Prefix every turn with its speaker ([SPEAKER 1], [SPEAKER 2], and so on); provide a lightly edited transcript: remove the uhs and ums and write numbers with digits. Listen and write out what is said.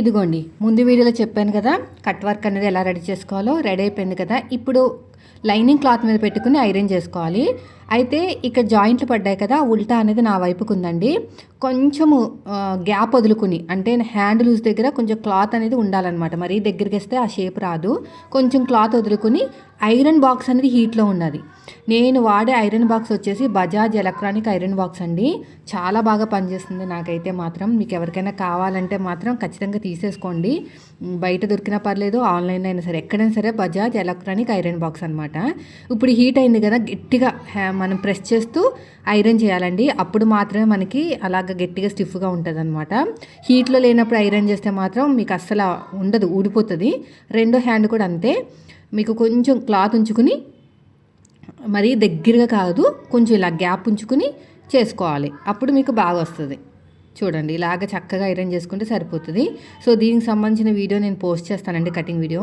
[SPEAKER 1] ఇదిగోండి ముందు వీడియోలో చెప్పాను కదా కట్ వర్క్ అనేది ఎలా రెడీ చేసుకోవాలో. రెడీ అయిపోయింది కదా. ఇప్పుడు లైనింగ్ క్లాత్ మీద పెట్టుకుని ఐరన్ చేసుకోవాలి. అయితే ఇక్కడ జాయింట్లు పడ్డాయి కదా, ఉల్టా అనేది నా వైపుకు ఉందండి. కొంచెము గ్యాప్ వదులుకుని, అంటే హ్యాండ్ లూజ్ దగ్గర కొంచెం క్లాత్ అనేది ఉండాలన్నమాట. మరీ దగ్గరికి వస్తే ఆ షేప్ రాదు. కొంచెం క్లాత్ వదులుకుని ఐరన్ బాక్స్ అనేది హీట్లో ఉన్నది. నేను వాడే ఐరన్ బాక్స్ వచ్చేసి బజాజ్ ఎలక్ట్రానిక్ ఐరన్ బాక్స్ అండి. చాలా బాగా పనిచేస్తుంది నాకైతే మాత్రం. మీకు ఎవరికైనా కావాలంటే మాత్రం ఖచ్చితంగా తీసేసుకోండి. బయట దొరికినా పర్లేదు, ఆన్లైన్లో అయినా సరే, ఎక్కడైనా సరే బజాజ్ ఎలక్ట్రానిక్ ఐరన్ బాక్స్ అనమాట. ఇప్పుడు హీట్ అయింది కదా, గట్టిగా మనం ప్రెస్ చేస్తూ ఐరన్ చేయాలండి. అప్పుడు మాత్రమే మనకి అలాగ గట్టిగా స్టిఫ్గా ఉంటుంది అనమాట. హీట్లో లేనప్పుడు ఐరన్ చేస్తే మాత్రం మీకు అస్సలు ఉండదు, ఊడిపోతుంది. రెండో హ్యాండ్ కూడా అంతే. మీకు కొంచెం క్లాత్ ఉంచుకుని, మరీ దగ్గరగా కాదు, కొంచెం ఇలా గ్యాప్ ఉంచుకుని చేసుకోవాలి. అప్పుడు మీకు బాగా వస్తుంది. చూడండి, ఇలాగ చక్కగా ఐరన్ చేసుకుంటే సరిపోతుంది. సో దీనికి సంబంధించిన వీడియో నేను పోస్ట్ చేస్తానండి, కటింగ్ వీడియో.